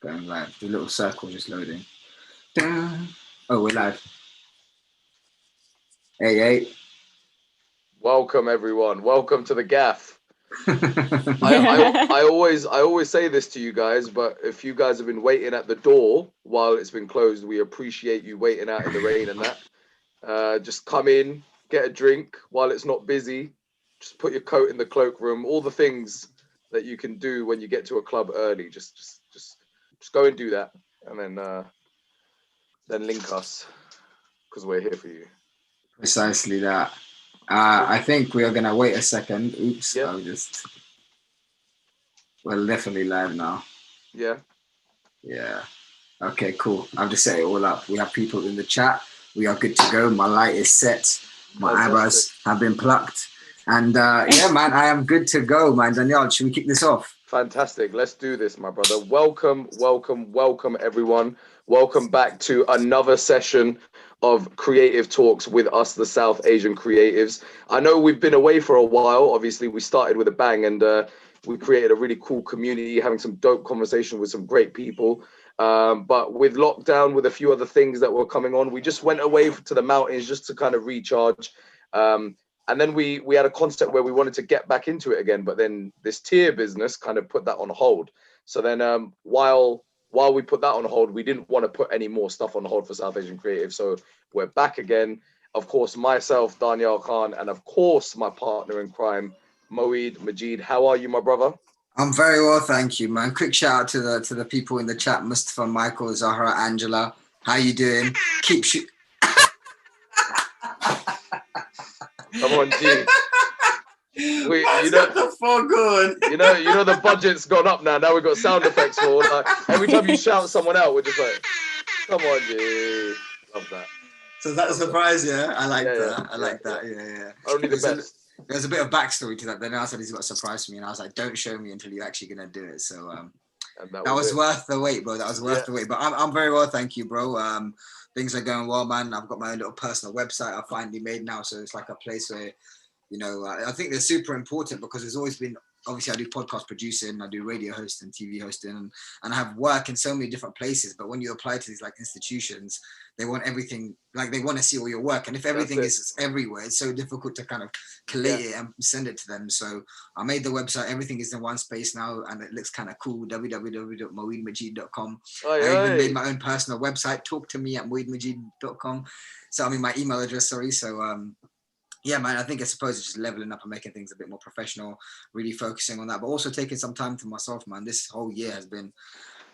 Going live. The little circle just loading. Oh, we're live. Hey. Welcome everyone. Welcome to the gaff. I always say this to you guys, but if you guys have been waiting at the door while it's been closed, we appreciate you waiting out in the rain and that. Just come in, get a drink while it's not busy. Just put your coat in the cloakroom. All the things that you can do when you get to a club early. Just go and do that, and then link us because we're here for you. Precisely that. I think we are gonna wait a second. Oops, yeah. We're definitely live now. Yeah. Okay, cool. I've just set it all up. We have people in the chat. We are good to go. My light is set. My eyebrows have been plucked. And yeah, man, I am good to go, man. Daniel, should we kick this off? Fantastic. Let's do this, my brother. Welcome, everyone. Welcome back to another session of Creative Talks with us, the South Asian creatives. I know we've been away for a while. Obviously, we started with a bang and we created a really cool community, having some dope conversation with some great people. But with lockdown, with a few other things that were coming on, we just went away to the mountains just to kind of recharge. And then we had a concept where we wanted to get back into it again, but then this tier business kind of put that on hold. So then while we put that on hold, we didn't want to put any more stuff on hold for South Asian Creative. So we're back again. Of course, myself, Daniel Khan, and of course, my partner in crime, Moeed Majid. How are you, my brother? I'm very well, thank you, man. Quick shout out to the people in the chat, Mustafa, Michael, Zahra, Angela. How you doing? Keep shooting. Come on, G. You know the budget's gone up now. Now we've got sound effects for like every time you shout someone out, we're just like, come on, G. Love that. So that's a surprise, yeah. I like that. Yeah. Only the best. There's a bit of backstory to that. Then I said he's got a surprise for me, and I was like, don't show me until you're actually gonna do it. So that was worth the wait, bro. That was worth the wait. But I'm very well, thank you, bro. Things are going well, man. I've got my own little personal website I finally made now, so it's like a place where, I think they're super important because there's always been, obviously I do podcast producing, I do radio hosting, TV hosting, and I have work in so many different places. But when you apply to these like institutions, they want everything, like they want to see all your work. And if everything is everywhere, it's so difficult to kind of collate it and send it to them. So I made the website, everything is in one space now, and it looks kind of cool, www.moeedmajid.com. I even made my own personal website, talktome@moeedmajid.com. So I mean my email address, sorry. So yeah, man, I think I suppose it's just leveling up and making things a bit more professional, really focusing on that, but also taking some time to myself, man. This whole year has been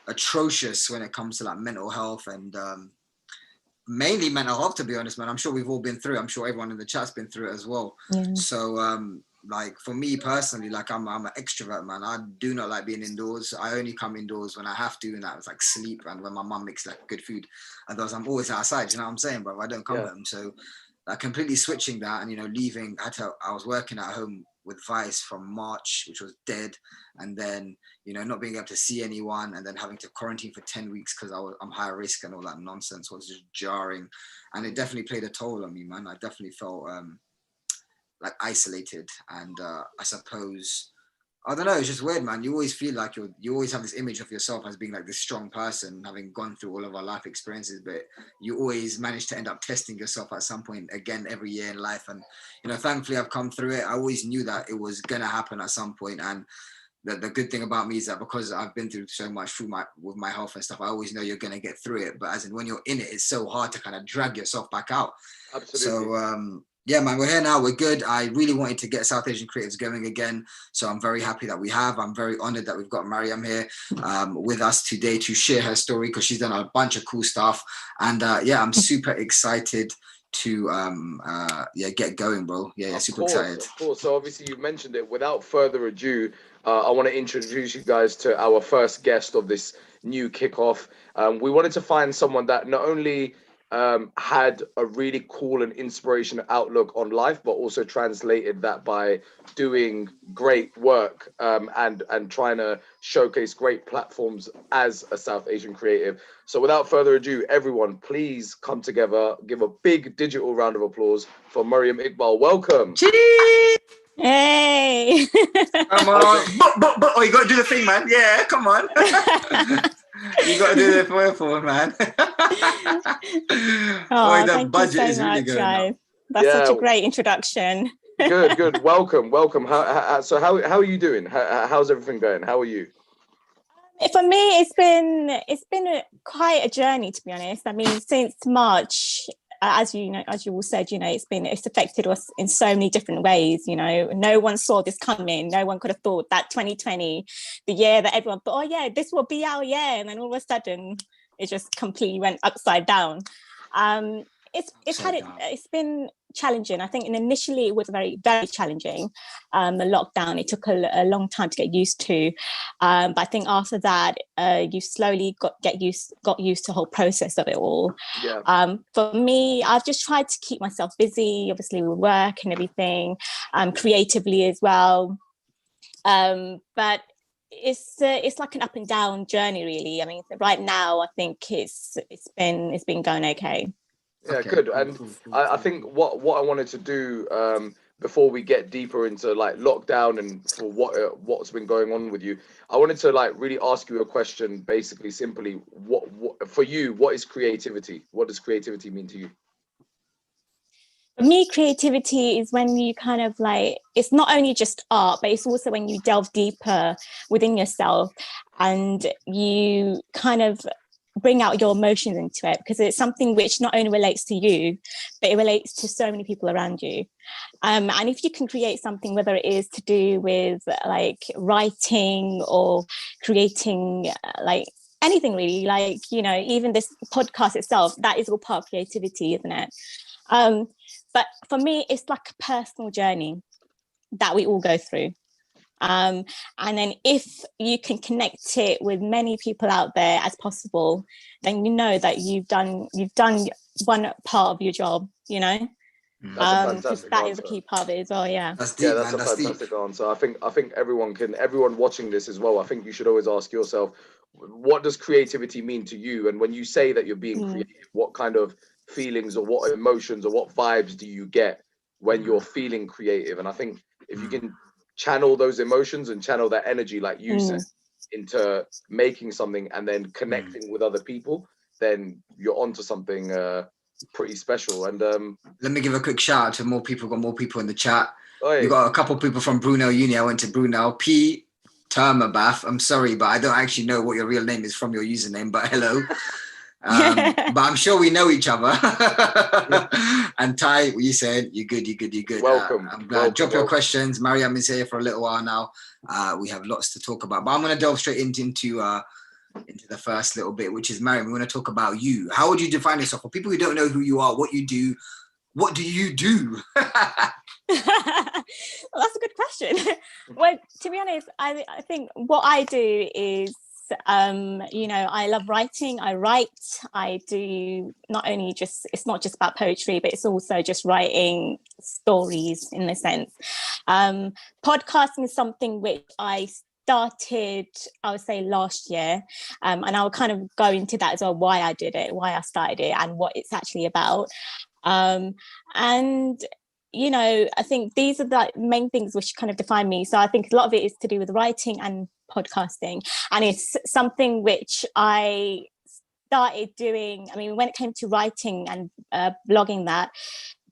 atrocious when it comes to like mental health and mainly mental health, to be honest, man. I'm sure we've all been through it. I'm sure everyone in the chat's been through it as well. So like for me personally, like I'm an extrovert, man. I do not like being indoors. I only come indoors when I have to, and that was like sleep and when my mum makes like good food. Otherwise I'm always outside, you know what I'm saying, bro? I don't come home. So like completely switching that and, leaving, I was working at home with Vice from March, which was dead. And then, not being able to see anyone and then having to quarantine for 10 weeks because I'm high risk and all that nonsense was just jarring. And it definitely played a toll on me, man. I definitely felt like isolated. And I suppose, I don't know, it's just weird, man. You always feel like you always have this image of yourself as being like this strong person, having gone through all of our life experiences, but you always manage to end up testing yourself at some point again every year in life. And, thankfully I've come through it. I always knew that it was going to happen at some point. And the good thing about me is that because I've been through so much with my health and stuff, I always know you're going to get through it. But as in when you're in it, it's so hard to kind of drag yourself back out. Absolutely. So, yeah, man, we're here now. We're good. I really wanted to get South Asian creatives going again. So I'm very happy that we have. I'm very honored that we've got Maryum here with us today to share her story because she's done a bunch of cool stuff. And yeah, I'm super excited to get going, bro. Yeah, super excited. Of course. So obviously you mentioned it. Without further ado, I want to introduce you guys to our first guest of this new kickoff. We wanted to find someone that not only had a really cool and inspirational outlook on life, but also translated that by doing great work and trying to showcase great platforms as a South Asian creative. So without further ado, everyone, please come together, give a big digital round of applause for Maryum Iqbal. Welcome. Hey. Come on. But, you got to do the thing, man. Yeah, come on. You got to do the for man. Oh, thank you so much, guys. That's such a great introduction. Good. Welcome. So how are you doing? How's everything going? How are you? For me, it's been quite a journey, to be honest. I mean, since March, as you all said, it's affected us in so many different ways. No one saw this coming. No one could have thought that 2020, the year that everyone thought, oh yeah, this will be our year, and then all of a sudden it just completely went upside down. It's been challenging. I think initially it was very, very challenging. The lockdown, it took a long time to get used to. But I think after that, you slowly got used to the whole process of it all. Yeah. For me, I've just tried to keep myself busy, obviously with work and everything, creatively as well. But it's like an up and down journey, really. I mean, right now, I think it's been going okay. Yeah, okay, good. And I think what I wanted to do before we get deeper into like lockdown and for what's been going on with you, I wanted to like really ask you a question, basically, simply, what for you, what is creativity? What does creativity mean to you? For me, creativity is when you kind of like, it's not only just art, but it's also when you delve deeper within yourself and you kind of bring out your emotions into it, because it's something which not only relates to you, but it relates to so many people around you. And if you can create something, whether it is to do with like writing or creating like anything really, like, even this podcast itself, that is all part of creativity, isn't it? But for me, it's like a personal journey that we all go through. And then if you can connect it with many people out there as possible, then you know that you've done one part of your job, That's a fantastic that answer. Is a key part of it as well. Yeah, that's deep, that's a fantastic answer. I think everyone watching this as well, I think you should always ask yourself, what does creativity mean to you? And when you say that you're being creative, what kind of feelings or what emotions or what vibes do you get when you're feeling creative? And I think if you can channel those emotions and channel that energy, like you said, into making something and then connecting with other people, then you're onto something pretty special. And let me give a quick shout out to more people. Got more people in the chat. Oi. We got a couple of people from Brunel Uni. I went to Brunel. P Termabath. I'm sorry, but I don't actually know what your real name is from your username, but hello. But I'm sure we know each other. And Ty, you said you're good. Welcome. I'm glad. Drop your questions. Maryum is here for a little while now. We have lots to talk about, but I'm going to delve straight into the first little bit, which is Maryum. We want to talk about you. How would you define yourself for people who don't know who you are? What you do? What do you do? Well, that's a good question. Well, to be honest, I think what I do is, I love writing. I write. I do it's not just about poetry, but it's also just writing stories in a sense. Podcasting is something which I started, I would say, last year. And I'll kind of go into that as well, why I did it, why I started it, and what it's actually about. And I think these are the main things which kind of define me. So I think a lot of it is to do with writing and podcasting, and it's something which I started doing. I mean, when it came to writing and blogging, that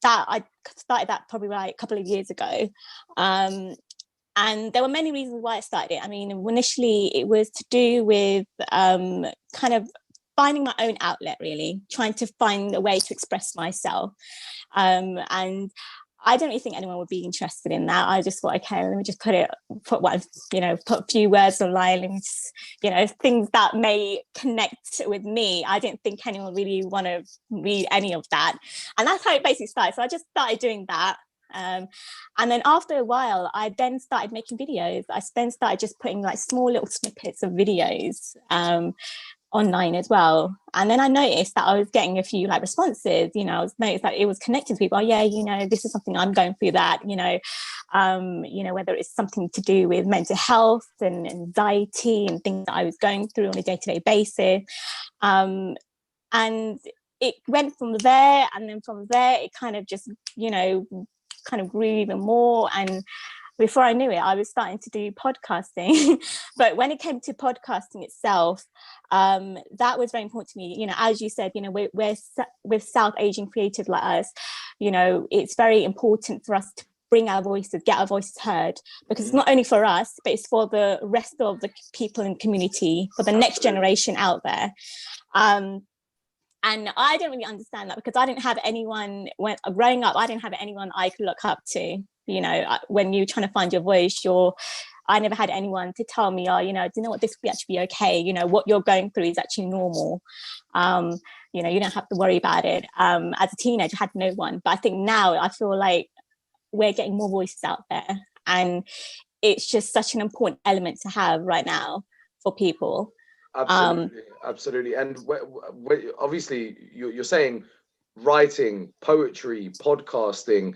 I started that probably like a couple of years ago. And there were many reasons why I started it. I mean, initially it was to do with kind of finding my own outlet, really, trying to find a way to express myself. And I don't really think anyone would be interested in that. I just thought, okay, let me just put a few words online and just, things that may connect with me. I didn't think anyone really want to read any of that. And that's how it basically started. So I just started doing that. And then after a while, I then started making videos. I then started just putting like small little snippets of videos online as well. And then I noticed that I was getting a few like responses, I noticed that it was connecting to people. Oh yeah, this is something I'm going through, that, whether it's something to do with mental health and anxiety and things that I was going through on a day-to-day basis. And it went from there, and then from there it kind of just, kind of grew even more. And before I knew it, I was starting to do podcasting. But when it came to podcasting itself, that was very important to me. You know, as you said, you know, we're with South Asian creative like us, you know, it's very important for us to bring our voices, get our voices heard, because it's not only for us, but it's for the rest of the people in the community, for the next generation out there. And I didn't really understand that, because I didn't have anyone, when growing up, I didn't have anyone I could look up to. You know, when you're trying to find your voice, I never had anyone to tell me, oh, you know, do you know what, this will actually be okay. You know, what you're going through is actually normal. You know, you don't have to worry about it. As a teenager, I had no one. But I think now I feel like we're getting more voices out there. And it's just such an important element to have right now for people. Absolutely. And obviously you're saying writing, poetry, podcasting.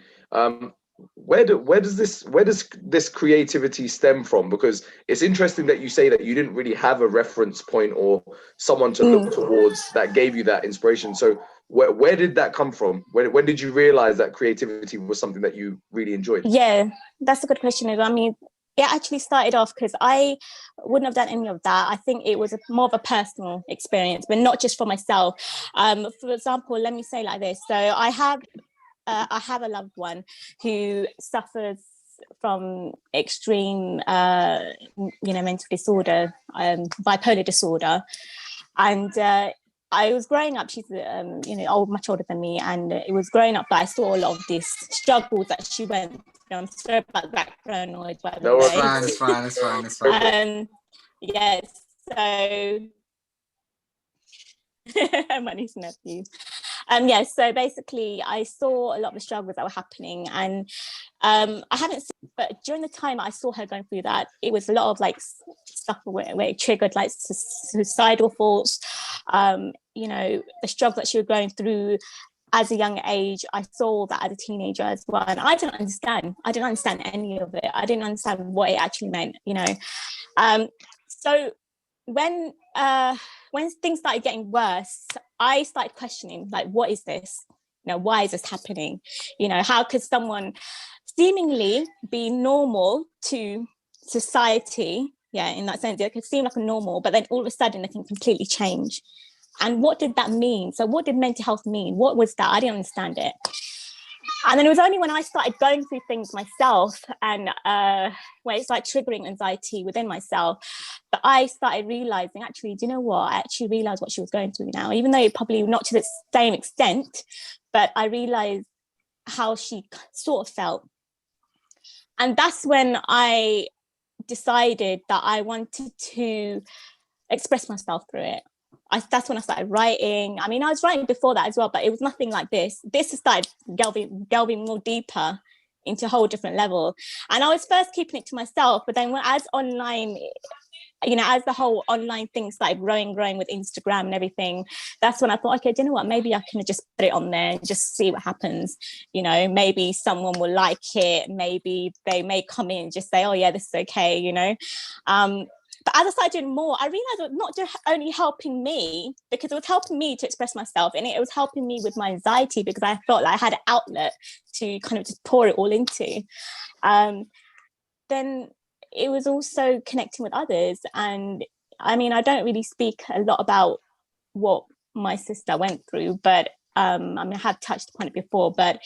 Where does this creativity stem from? Because it's interesting that you say that you didn't really have a reference point or someone to look towards that gave you that inspiration. So where did that come from? When did you realize that creativity was something that you really enjoyed? Yeah, that's a good question. I mean, it actually started off because I wouldn't have done any of that. I think it was more of a personal experience, but not just for myself. For example, let me say like this. So I have a loved one who suffers from extreme, mental disorder, bipolar disorder. And I was growing up, she's, much older than me. And it was growing up that I saw a lot of these struggles that she went through. I'm sorry about the background noise, by the way. It's fine. Yes, so my niece and nephew. So basically I saw a lot of the struggles that were happening, and I haven't seen, but during the time I saw her going through that, it was a lot of like stuff where it triggered like suicidal thoughts, the struggle that she was going through as a young age. I saw that as a teenager as well, and I didn't understand any of it. I didn't understand what it actually meant, so when things started getting worse, I started questioning, like, what is this? Why is this happening? How could someone seemingly be normal to society? Yeah, in that sense, it could seem like a normal, but then all of a sudden, it can completely change. And what did that mean? So what did mental health mean? What was that? I didn't understand it. And then it was only when I started going through things myself and where it's like triggering anxiety within myself, that I started realizing, actually, do you know what? I actually realized what she was going through now, even though it probably not to the same extent, but I realized how she sort of felt. And that's when I decided that I wanted to express myself through it. That's when I started writing. I mean, I was writing before that as well, but it was nothing like this. This started delving more deeper into a whole different level. And I was first keeping it to myself, but then as online, as the whole online thing started growing with Instagram and everything, that's when I thought, okay, do you know what? Maybe I can just put it on there and just see what happens. Maybe someone will like it. Maybe they may come in and just say, oh yeah, this is okay, But as I started doing more, I realized it was not just only helping me, because it was helping me to express myself, and it was helping me with my anxiety, because I felt like I had an outlet to kind of just pour it all into. Then it was also connecting with others. And I mean, I don't really speak a lot about what my sister went through, but I have touched upon it before, but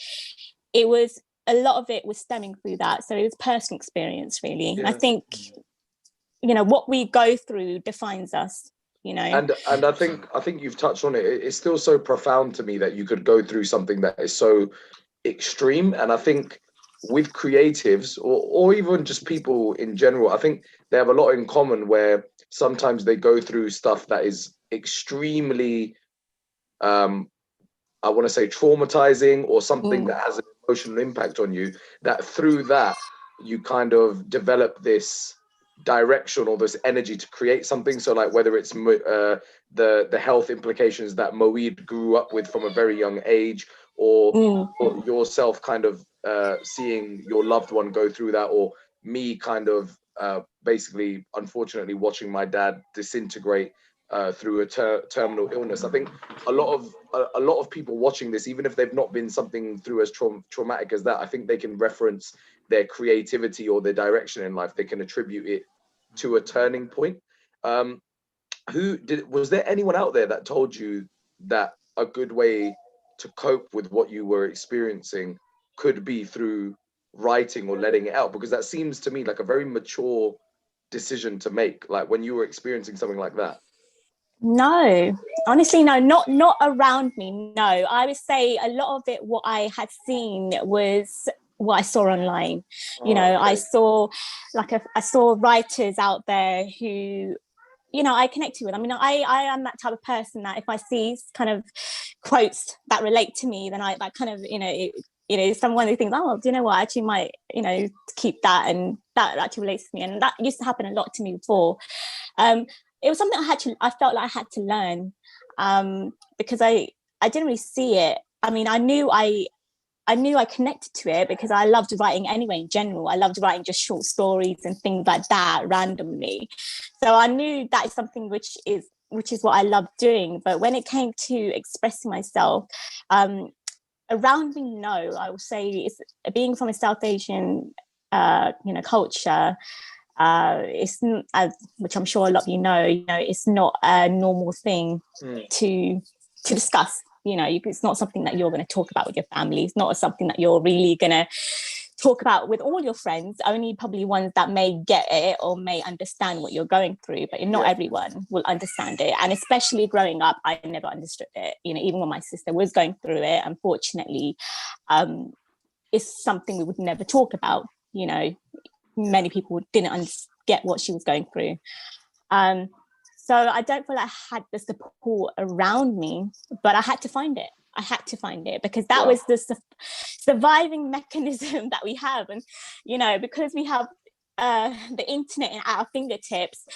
it was, a lot of it was stemming through that. So it was personal experience, really. Yeah. And I think, what we go through defines us, And I think you've touched on it. It's still so profound to me that you could go through something that is so extreme. And I think with creatives or even just people in general, I think they have a lot in common, where sometimes they go through stuff that is extremely, I want to say traumatizing, or something that has an emotional impact on you, that through that you kind of develop this direction or this energy to create something. So like whether it's the health implications that Moeed grew up with from a very young age, or yourself kind of seeing your loved one go through that, or me kind of basically unfortunately watching my dad disintegrate through a terminal illness. I think a lot of people watching this, even if they've not been something through as traumatic as that, I think they can reference their creativity or their direction in life, they can attribute it to a turning point. Was there anyone out there that told you that a good way to cope with what you were experiencing could be through writing or letting it out? Because that seems to me like a very mature decision to make, like when you were experiencing something like that. No, honestly, no, not around me. No, I would say a lot of it, what I had seen was what I saw online. You know, okay. I saw writers out there who, you know, I connected with. I mean, I am that type of person that if I see kind of quotes that relate to me, then I kind of, someone who thinks, oh, do you know what, I actually might, keep that, and that actually relates to me. And that used to happen a lot to me before. It was something I felt like I had to learn, because I didn't really see it. I mean, I knew I connected to it because I loved writing anyway. In general, I loved writing just short stories and things like that randomly. So I knew that is something which is what I loved doing. But when it came to expressing myself, around me, no, I would say it's being from a South Asian, culture. It's which I'm sure a lot of you know, it's not a normal thing to discuss. It's not something that you're going to talk about with your family. It's not something that you're really going to talk about with all your friends, only probably ones that may get it or may understand what you're going through, but not everyone will understand it. And especially growing up, I never understood it. Even when my sister was going through it, unfortunately, it's something we would never talk about. Many people didn't get what she was going through. So I don't feel like I had the support around me, but I had to find it. Because that was the surviving mechanism that we have. And, because we have the internet at our fingertips,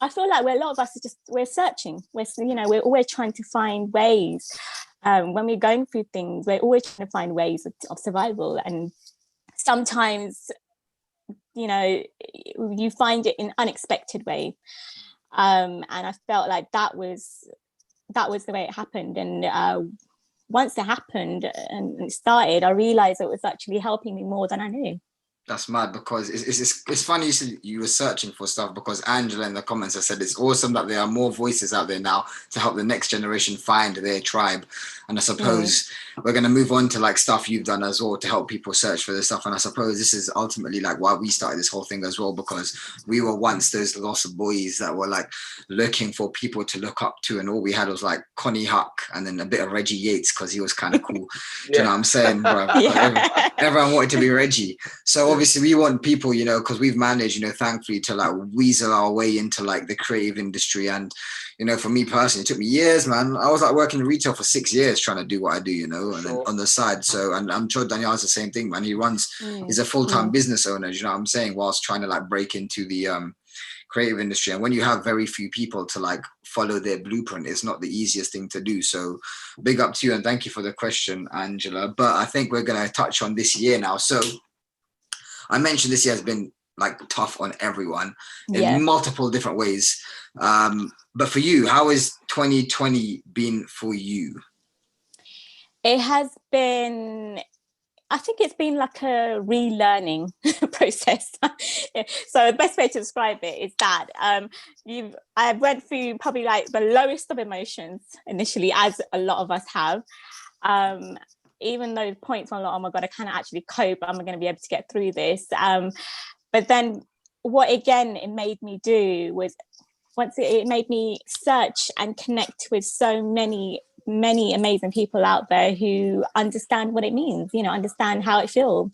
I feel like a lot of us we're searching. We're always trying to find ways. When we're going through things, we're always trying to find ways of survival. And sometimes, you find it in unexpected ways. And I felt like that was the way it happened. And once it happened and it started, I realized it was actually helping me more than I knew. That's mad, because it's funny you said you were searching for stuff, because Angela in the comments has said it's awesome that there are more voices out there now to help the next generation find their tribe. And I suppose we're going to move on to like stuff you've done as well to help people search for this stuff. And I suppose this is ultimately like why we started this whole thing as well, because we were once those lost boys that were like looking for people to look up to, and all we had was like Connie Huck and then a bit of Reggie Yates because he was kind of cool. Do you know what I'm saying, bro? Everyone wanted to be Reggie. So obviously we want people, because we've managed, thankfully, to like weasel our way into like the creative industry. And, for me personally, it took me years, man. I was like working in retail for 6 years trying to do what I do, and then on the side. So, and I'm sure Daniel has the same thing, man. He's a full-time business owner, you know what I'm saying, whilst trying to like break into the creative industry. And when you have very few people to like follow their blueprint, it's not the easiest thing to do. So big up to you, and thank you for the question, Angela. But I think we're going to touch on this year now. So I mentioned this year has been like tough on everyone in multiple different ways. But for you, how has 2020 been for you? It has been, I think it's been like a relearning process. So the best way to describe it is that I went through probably like the lowest of emotions initially, as a lot of us have. Even those points on, oh my God, I can't actually cope, I'm going to be able to get through this. But then what again it made me do was, it made me search and connect with so many amazing people out there who understand what it means, understand how it feels.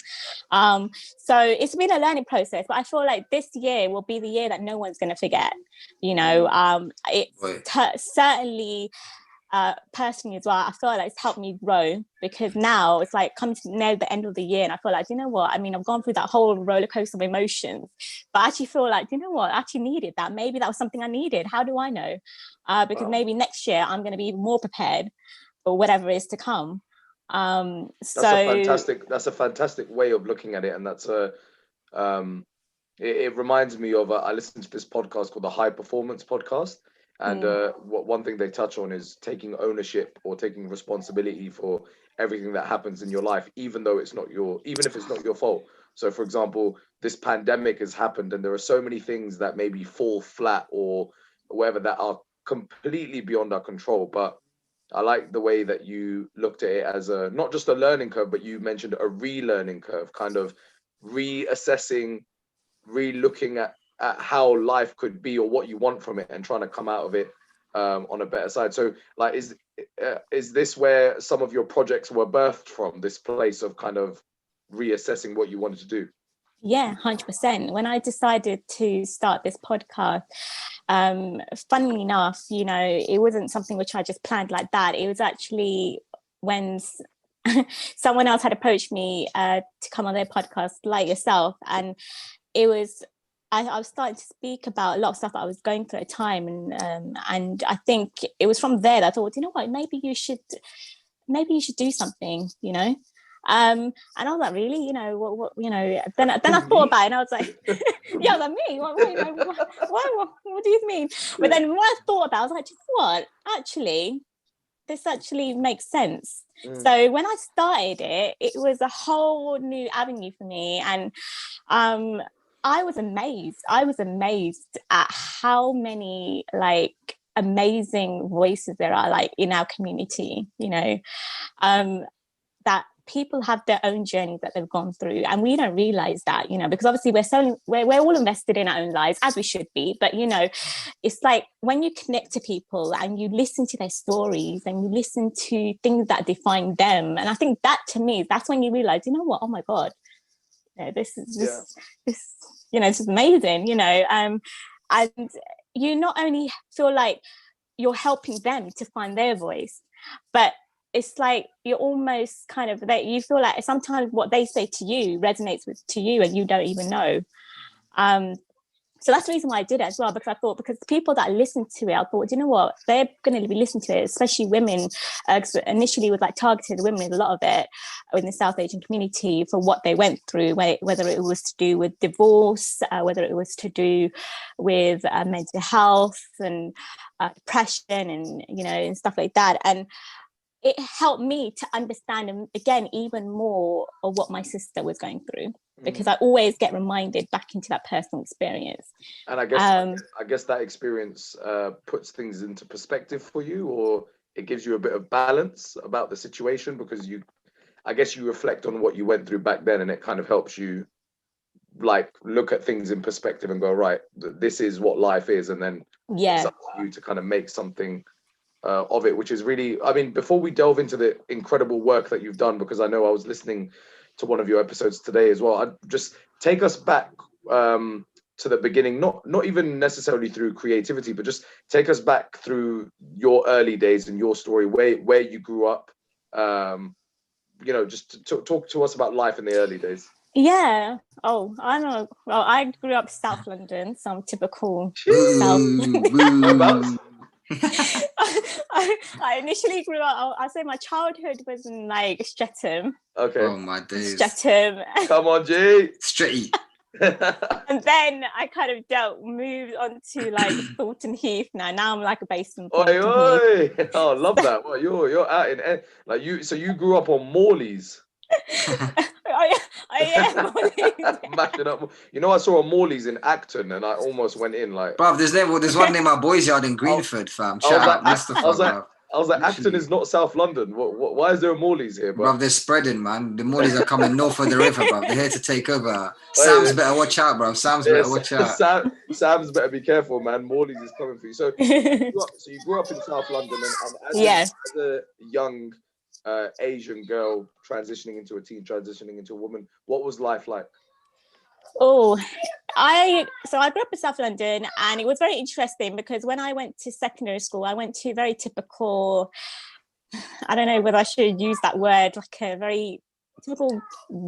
So it's been a learning process, but I feel like this year will be the year that no one's going to forget. Certainly personally as well, I feel like it's helped me grow, because now it's like coming to near the end of the year and I feel like, I've gone through that whole roller coaster of emotions, but I actually feel like, I actually needed that. Maybe that was something I needed. How do I know? Because maybe next year I'm going to be even more prepared for whatever is to come. That's a fantastic way of looking at it. And that's it reminds me of I listened to this podcast called the High Performance Podcast. And one thing they touch on is taking ownership or taking responsibility for everything that happens in your life, even if it's not your fault. So for example, this pandemic has happened and there are so many things that maybe fall flat or whatever that are completely beyond our control. But I like the way that you looked at it as a, not just a learning curve, but you mentioned a relearning curve, kind of reassessing, re-looking at how life could be or what you want from it and trying to come out of it on a better side. So like, is this where some of your projects were birthed from, this place of kind of reassessing what you wanted to do? Yeah, 100%. When I decided to start this podcast, funnily enough, you know, it wasn't something which I just planned like that. It was actually when someone else had approached me to come on their podcast, like yourself, and it was, I was starting to speak about a lot of stuff that I was going through at the time, and I think it was from there that I thought, you know what, maybe you should do something, you know. And I was like, really, you know, what you know, then I thought about it and I was like, yeah, I was like, me, what do you mean? But then when I thought about it, I was like, you know what, actually this actually makes sense. So when I started it, it was a whole new avenue for me, and I was amazed at how many like amazing voices there are like in our community, you know, that people have their own journeys that they've gone through, and we don't realize that, you know, because obviously we're all invested in our own lives, as we should be, but you know, it's like when you connect to people and you listen to their stories and you listen to things that define them, and I think that to me, that's when you realize, you know what, oh my god, you know, this you know, this is amazing, you know, and you not only feel like you're helping them to find their voice, but it's like you're almost kind of, that you feel like sometimes what they say to you resonates to you and you don't even know. So that's the reason why I did it as well, because I thought, because the people that listened to it, I thought, you know what, they're going to be listening to it, especially women, because initially it was like targeted women, a lot of it in the South Asian community, for what they went through, whether it was to do with divorce, whether it was to do with mental health and depression and, you know, and stuff like that. And it helped me to understand, again, even more of what my sister was going through, because I always get reminded back into that personal experience. And I guess that experience puts things into perspective for you, or it gives you a bit of balance about the situation, because I guess you reflect on what you went through back then, and it kind of helps you like look at things in perspective and go, right, this is what life is, and then it's up to you to kind of make something of it, which is really, I mean, before we delve into the incredible work that you've done, because I know I was listening to one of your episodes today as well, I'd just take us back to the beginning, not even necessarily through creativity, but just take us back through your early days and your story, where you grew up, you know, just to talk to us about life in the early days. Yeah. Oh, I know. Well, I grew up South London, some typical South London. I initially grew up, I say my childhood was in like Streatham. Okay. Oh my days. Streatham. Come on, G. Straight. And then I kind of moved on to like Thornton Heath now. Now I'm like based in Thornton Heath. Oh, love that. Well, you're out in like you. So you grew up on Morley's. Yeah. Mashing up. You know, I saw a Morley's in Acton and I almost went in like. Bro, there's one near my boys' yard in Greenford, fam. Shout out Mustafa, I was like, Acton is not South London. Why is there a Morley's here, bro? Bro, they're spreading, man. The Morleys are coming north of the river, bro. They're here to take over. Sam's better watch out, bro. Sam's better watch out. Sam's better be careful, man. Morley's is coming for you. So you grew up in South London, and as a young Asian girl transitioning into a teen, transitioning into a woman, what was life like? Oh, I grew up in South London, and it was very interesting because when I went to secondary school, I went to very typical, I don't know whether I should use that word, like a very typical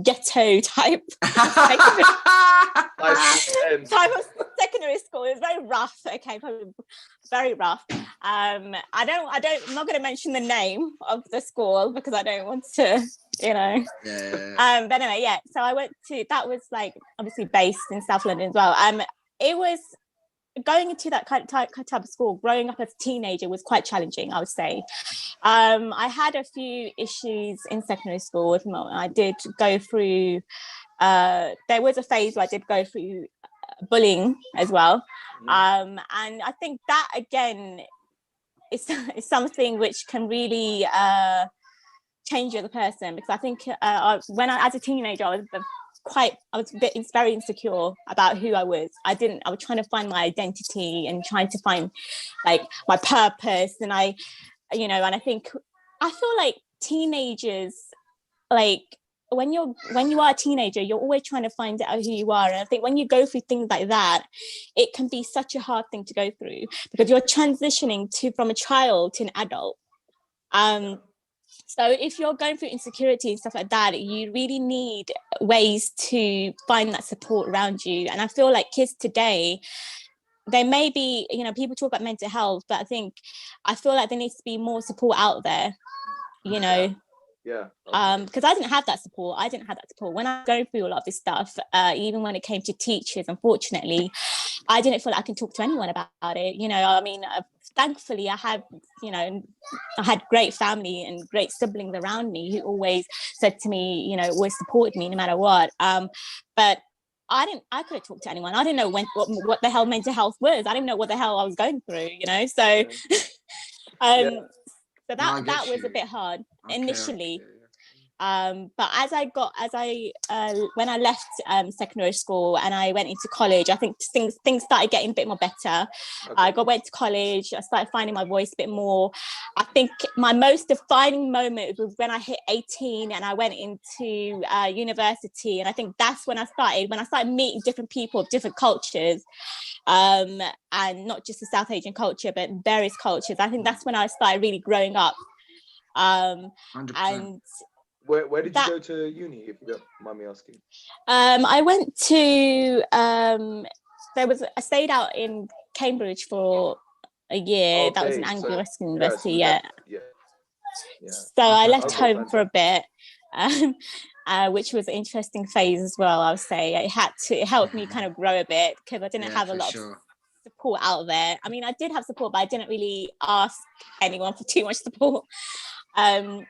ghetto type type of secondary school. It was very rough. Okay, probably very rough. I'm not going to mention the name of the school because I don't want to, you know. Yeah. But anyway, yeah. So I went to, that was like obviously based in South London as well. It was going into that type of school. Growing up as a teenager was quite challenging, I would say. I had a few issues in secondary school. I did go through there was a phase where I did go through bullying as well. And I think that again is something which can really change you as a person, because I think as a teenager, I was very insecure about who I was. I was trying to find my identity and trying to find like my purpose. And I feel like teenagers, like when you are a teenager, you're always trying to find out who you are. And I think when you go through things like that, it can be such a hard thing to go through, because you're transitioning from a child to an adult. So if you're going through insecurity and stuff like that, you really need ways to find that support around you. And I feel like kids today, there may be, people talk about mental health, but I feel like there needs to be more support out there, Yeah. Because I didn't have that support. When I was going through a lot of this stuff, even when it came to teachers, unfortunately, I didn't feel like I can talk to anyone about it. Thankfully, I had great family and great siblings around me who always said to me, always supported me no matter what. But I couldn't talk to anyone. I didn't know what the hell mental health was. I didn't know what the hell I was going through, so so that was a bit hard initially. But when I left secondary school and I went into college, I think things started getting a bit more better. I went to college, I started finding my voice a bit more. I think my most defining moment was when I hit 18 and I went into university. And I think that's when I started meeting different people of different cultures, and not just the South Asian culture, but various cultures. I think that's when I started really growing up. 100%. And where did you go to uni, if you don't mind me asking? I went to I stayed out in Cambridge for a year. That was an Anglo-Ruskin university. So I left home for a bit, which was an interesting phase as well. I would say it helped me kind of grow a bit, because I didn't have a lot of support out there. I mean, I did have support, but I didn't really ask anyone for too much support. I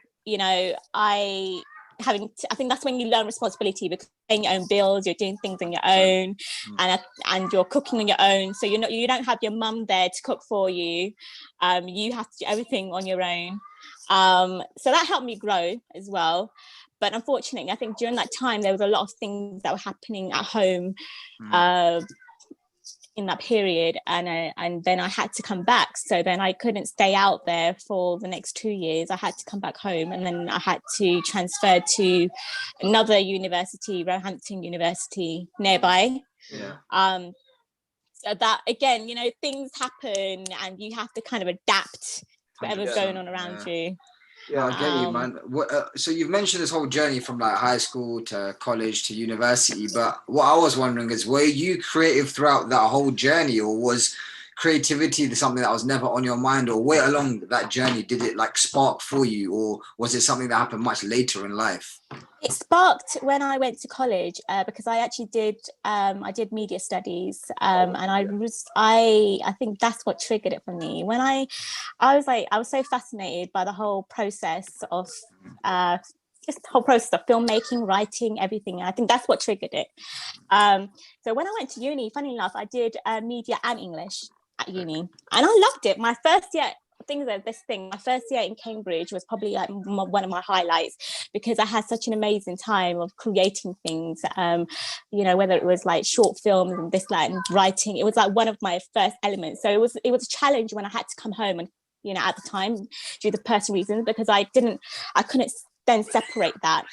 think that's when you learn responsibility, because you're paying your own bills, you're doing things on your own, and you're cooking on your own. So you don't have your mum there to cook for you. You have to do everything on your own. So that helped me grow as well. But unfortunately, I think during that time there was a lot of things that were happening at home in that period, and then I had to come back. So then I couldn't stay out there for the next 2 years. I had to come back home, and then I had to transfer to another university, Roehampton University nearby. So that again, things happen and you have to kind of adapt to whatever's going on around you. Yeah, I get you, man. So you've mentioned this whole journey from like high school to college to university, but what I was wondering is, were you creative throughout that whole journey, or was creativity something that was never on your mind, or where along that journey did it like spark for you, or was it something that happened much later in life? It sparked when I went to college, because I actually did media studies, and I think that's what triggered it for me. When I was so fascinated by the whole process of just the whole process of filmmaking, writing, everything. And I think that's what triggered it. So when I went to uni, funny enough, I did media and English at uni, and I loved it. My first year in Cambridge was probably like one of my highlights, because I had such an amazing time of creating things, whether it was like short films and this, like, and writing. It was like one of my first elements. So it was a challenge when I had to come home, and at the time, due to personal reasons, because I couldn't then separate that.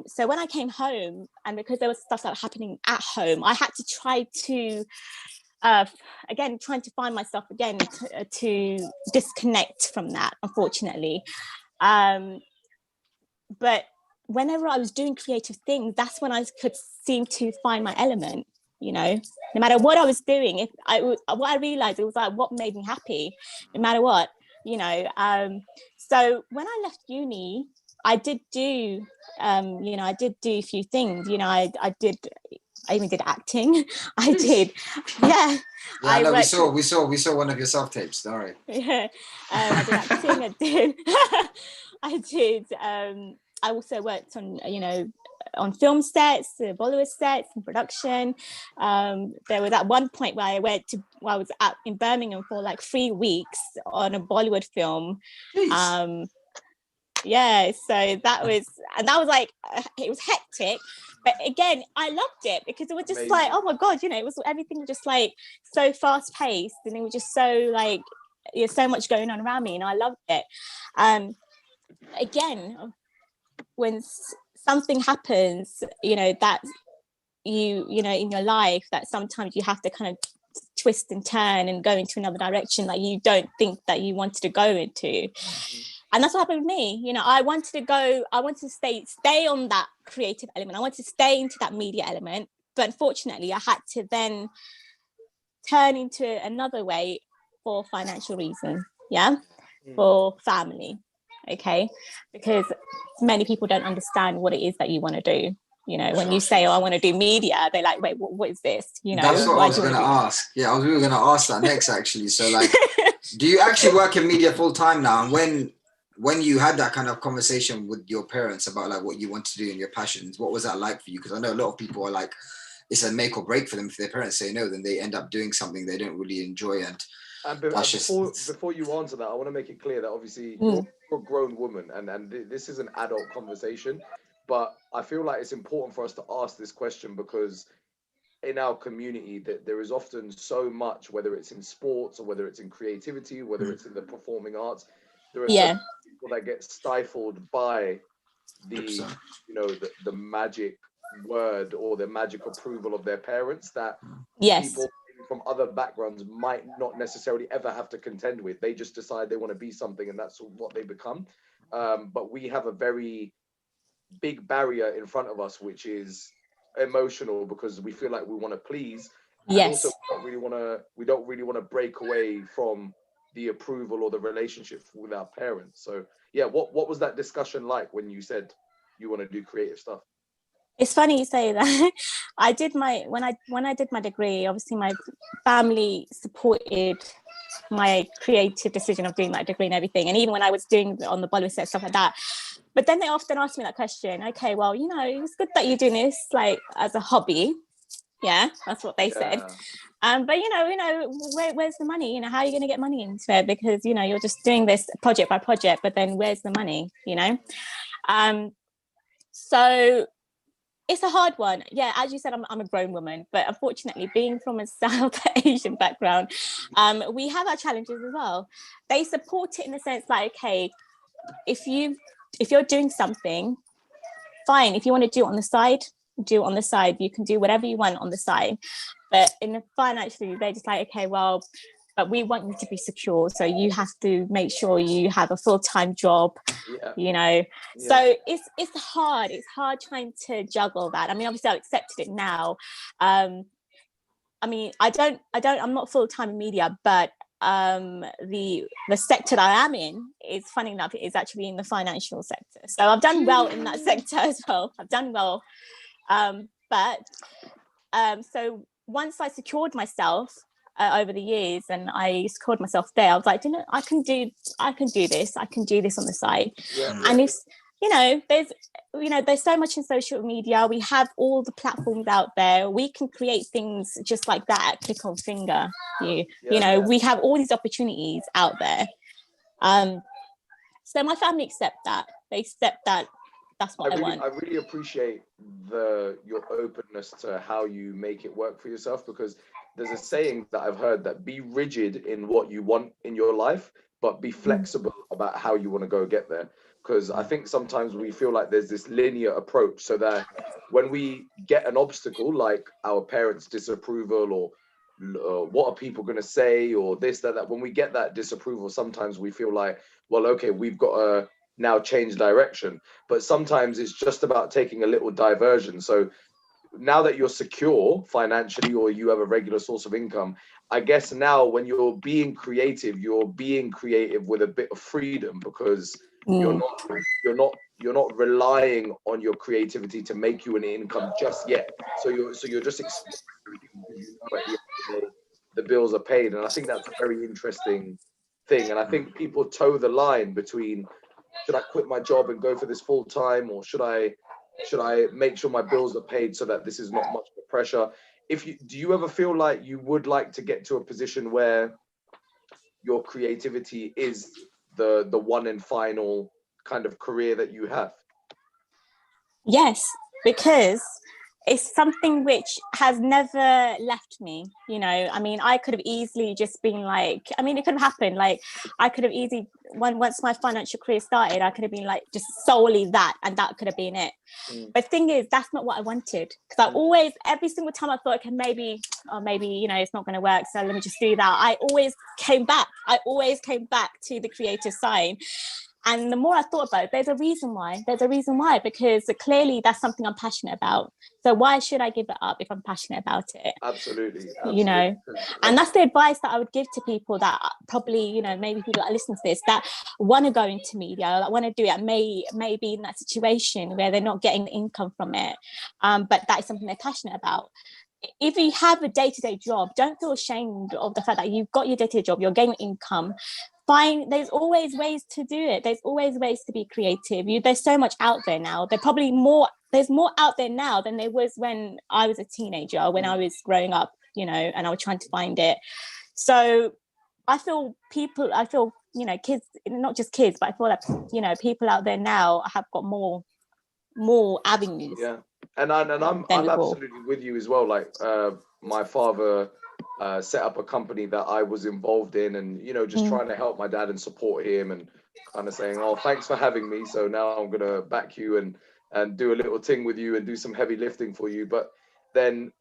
So when I came home, and because there was stuff that was happening at home, I had to try to trying to find myself again, to disconnect from that, unfortunately. But whenever I was doing creative things, that's when I could seem to find my element. No matter what I was doing, what I realized, it was like what made me happy, no matter what. So when I left uni, I did do a few things. I even did acting. I did, yeah. No, we saw one of your self tapes. Sorry. Yeah, I did acting. I did. I also worked on on film sets, Bollywood sets, and production. There was at one point where I was in Birmingham for like 3 weeks on a Bollywood film. Yeah, so that was like, it was hectic, but again, I loved it because it was just like, oh my God, it was, everything was just like so fast paced, and it was just so like, there's so much going on around me, and I loved it. Again, when something happens, that in your life, that sometimes you have to kind of twist and turn and go into another direction that you don't think that you wanted to go into. And that's what happened with me. I wanted to stay on that creative element. I wanted to stay into that media element. But unfortunately, I had to then turn into another way for financial reasons. Yeah. For family. Okay. Because many people don't understand what it is that you want to do. When you say, I want to do media, they're like, wait, what is this? That's what I was going to ask. Yeah, I was really going to ask that next, actually. So like, do you actually work in media full time now? And when you had that kind of conversation with your parents about like what you want to do and your passions, what was that like for you? Because I know a lot of people are like, it's a make or break for them. If their parents say no, then they end up doing something they don't really enjoy. And before you answer that, I want to make it clear that obviously you're a grown woman, and this is an adult conversation, but I feel like it's important for us to ask this question because in our community that there is often so much, whether it's in sports or whether it's in creativity, whether it's in the performing arts, there are some people that get stifled by the the magic word or the magic approval of their parents that people from other backgrounds might not necessarily ever have to contend with. They just decide they want to be something and that's what they become. But we have a very big barrier in front of us, which is emotional, because we feel like we want to please. And also we don't really want to break away from the approval or the relationship with our parents. So yeah, what was that discussion like when you said you want to do creative stuff? It's funny you say that. When I did my degree, obviously my family supported my creative decision of doing that degree and everything. And even when I was doing on the Bollywood set, stuff like that. But then they often ask me that question, okay, well, it's good that you're doing this like as a hobby. Yeah, that's what they said. But where's the money? How are you going to get money into it? Because you're just doing this project by project, but then where's the money? So it's a hard one. Yeah, as you said, I'm a grown woman, but unfortunately, being from a South Asian background, we have our challenges as well. They support it in the sense like, okay, if you're doing something, fine. If you want to do it on the side, do it on the side. You can do whatever you want on the side. But in the financially, they're just like, okay, well, but we want you to be secure. So you have to make sure you have a full-time job, So it's hard. It's hard trying to juggle that. I mean, obviously I've accepted it now. I'm not full-time in media, but the sector that I am in is, funny enough, is actually in the financial sector. So I've done well in that sector as well. I've done well. So once I secured myself over the years and I secured myself there, I was like, I can do this. I can do this on the side. And it's, there's so much in social media. We have all the platforms out there. We can create things just like that at click of finger. We have all these opportunities out there. So my family accept that. They accept that. That's what I want. I really appreciate your openness to how you make it work for yourself, because there's a saying that I've heard that be rigid in what you want in your life, but be flexible about how you want to go get there. Because I think sometimes we feel like there's this linear approach, so that when we get an obstacle like our parents' disapproval or what are people going to say or this, that, when we get that disapproval, sometimes we feel like, well, okay, we've got to now change direction. But sometimes it's just about taking a little diversion. So now that you're secure financially or you have a regular source of income, I guess now when you're being creative with a bit of freedom, because you're not relying on your creativity to make you an income just yet. So you're just exploring, the bills are paid. And I think that's a very interesting thing. And I think people toe the line between, should I quit my job and go for this full time, or should I Should I make sure my bills are paid so that this is not much of a pressure? Do you ever feel like you would like to get to a position where your creativity is the one and final kind of career that you have? Yes, because it's something which has never left me. I mean, I could have easily just been like, I mean, it could have happened. Like, I could have easily, once my financial career started, I could have been like just solely that, and that could have been it. But the thing is, that's not what I wanted, because I always, every single time I thought, okay, maybe it's not going to work, so let me just do that, I always came back to the creative side. And the more I thought about it, there's a reason why, because clearly that's something I'm passionate about. So why should I give it up if I'm passionate about it? Absolutely. And that's the advice that I would give to people that probably, maybe people that listen to this, that want to go into media, that want to do it, may be in that situation where they're not getting income from it, but that is something they're passionate about. If you have a day-to-day job, don't feel ashamed of the fact that you've got your day-to-day job, you're getting income. Fine, there's always ways to do it. There's always ways to be creative. There's so much out there now. There's more out there now than there was when I was a teenager, when I was growing up, and I was trying to find it. So I feel kids, not just kids, but I feel like, people out there now have got more avenues. Yeah. And I'm absolutely with you as well. Like, my father set up a company that I was involved in, and just trying to help my dad and support him, and kind of saying, oh, thanks for having me, so now I'm gonna back you and do a little thing with you and do some heavy lifting for you. But then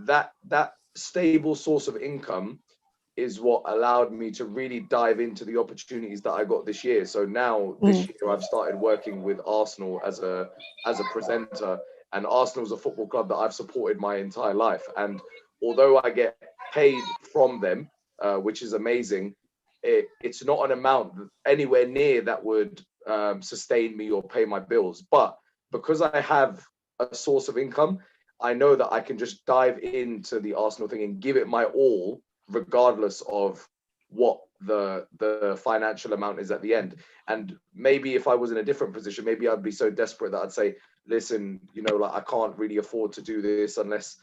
that stable source of income is what allowed me to really dive into the opportunities that I got this year. So now this year I've started working with Arsenal as a presenter, and Arsenal is a football club that I've supported my entire life. And although I get paid from them, which is amazing, it's not an amount anywhere near that would sustain me or pay my bills. But because I have a source of income, I know that I can just dive into the Arsenal thing and give it my all, regardless of what the financial amount is at the end. And maybe if I was in a different position, maybe I'd be so desperate that I'd say, listen, like, I can't really afford to do this unless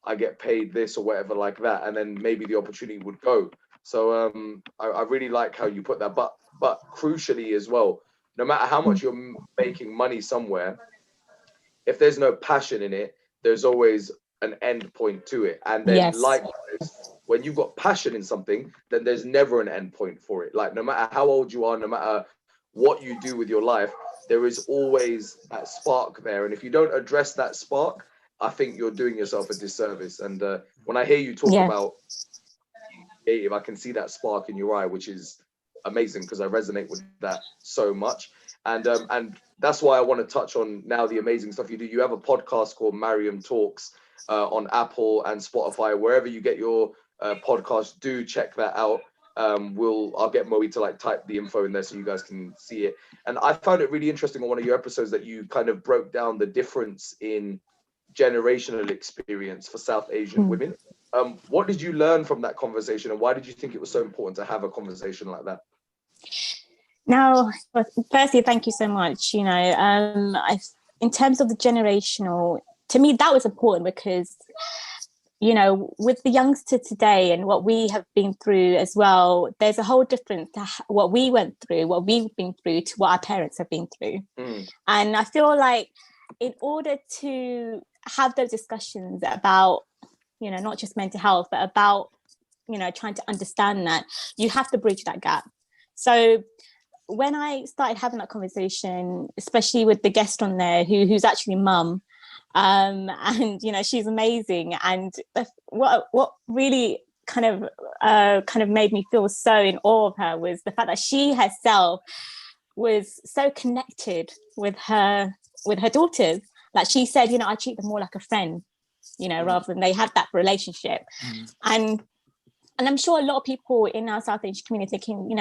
I get paid this or whatever like that. And then maybe the opportunity would go. So I really like how you put that. But crucially as well, no matter how much you're making money somewhere, if there's no passion in it, there's always an end point to it. And then likewise, when you've got passion in something, then there's never an end point for it. Like, no matter how old you are, no matter what you do with your life, there is always that spark there. And if you don't address that spark, I think you're doing yourself a disservice. And when I hear you talk about creative, I can see that spark in your eye, which is amazing, because I resonate with that so much. And that's why I want to touch on now the amazing stuff you do. You have a podcast called Maryum Talks on Apple and Spotify, wherever you get your podcast. Do check that out. I'll get Moe to type the info in there so you guys can see it. And I found it really interesting on one of your episodes that you kind of broke down the difference in generational experience for South Asian women. What did you learn from that conversation, and why did you think it was so important to have a conversation like that? Now, firstly, thank you so much. In terms of the generational, to me, that was important because, with the youngster today and what we have been through as well, there's a whole difference to what we went through, what we've been through, to what our parents have been through. And I feel like in order to have those discussions about, not just mental health, but about, trying to understand that, you have to bridge that gap. So when I started having that conversation, especially with the guest on there, who's actually mum, and she's amazing, and what really kind of made me feel so in awe of her was the fact that she herself was so connected with her daughters. Like she said, I treat them more like a friend, rather than they had that relationship. And I'm sure a lot of people in our South Asian community thinking,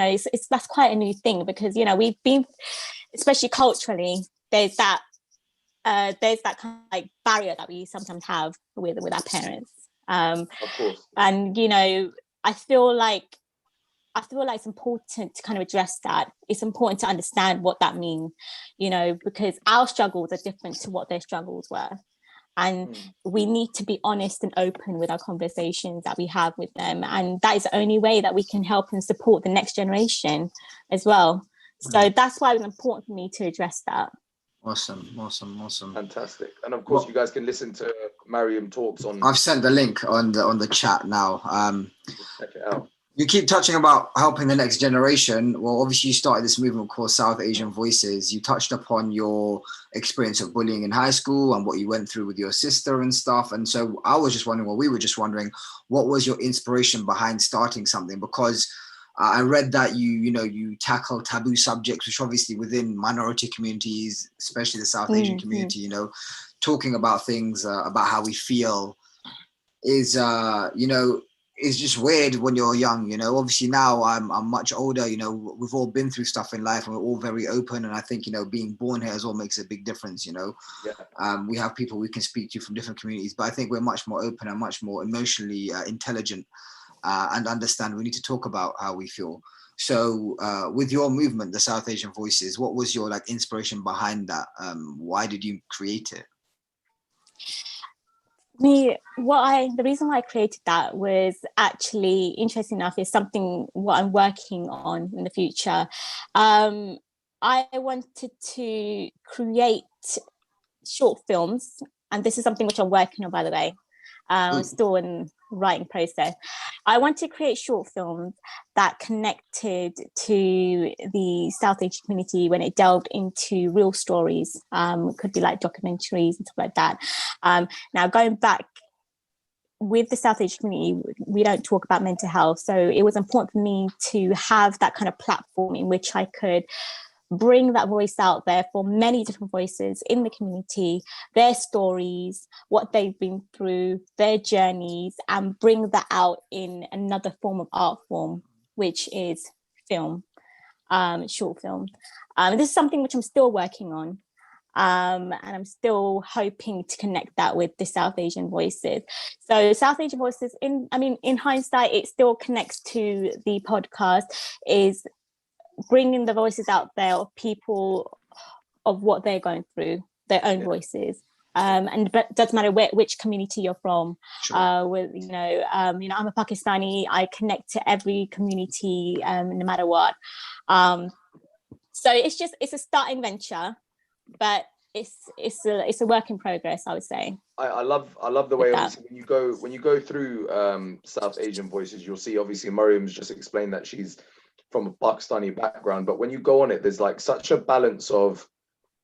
that's quite a new thing, because, we've been, especially culturally, there's that kind of barrier that we sometimes have with our parents. Of course. And, I feel like I feel like it's important to kind of address that. It's important to understand what that means, you know, because our struggles are different to what their struggles were. And we need to be honest and open with our conversations that we have with them. And that is the only way that we can help and support the next generation as well. So that's why it was important for me to address that. Awesome. Fantastic. And of course, you guys can listen to Maryum Talks on. I've sent the link on the chat now. Check it out. You keep touching about helping the next generation. Well, obviously you started this movement called South Asian Voices. You touched upon your experience of bullying in high school and what you went through with your sister and stuff. And so I was just wondering, well, we were just wondering, what was your inspiration behind starting something? Because I read that you tackle taboo subjects, which obviously within minority communities, especially the South Asian community, you know, talking about things about how we feel is, it's just weird when you're young, you know. Obviously now I'm much older, you know, we've all been through stuff in life and we're all very open. And I think, you know, being born here as well makes a big difference, you know. We have people we can speak to from different communities, but I think we're much more open and much more emotionally intelligent and understand we need to talk about how we feel. So with your movement, the South Asian Voices, what was your like inspiration behind that? Why did you create it? The reason why I created that was actually, interesting enough, is something what I'm working on in the future. I wanted to create short films, and this is something which I'm working on, by the way. I'm still in writing process. I want to create short films that connected to the South Asian community when it delved into real stories. It could be like documentaries and stuff like that. Now, going back with the South Asian community, we don't talk about mental health. So it was important for me to have that kind of platform in which I could bring that voice out there for many different voices in the community, their stories, what they've been through, their journeys, and bring that out in another form of art form, which is film, short film. This is something which I'm still working on. And I'm still hoping to connect that with the South Asian Voices. So South Asian Voices, in hindsight, it still connects to the podcast, is bringing the voices out there of people, of what they're going through, their own voices. And it doesn't matter which community you're from. Sure. I'm a Pakistani. I connect to every community, no matter what. So it's a starting venture, but it's a work in progress, I would say. I love the way, obviously, when you go through South Asian Voices, you'll see, obviously, Maryum's just explained that she's from a Pakistani background, but when you go on it, there's like such a balance of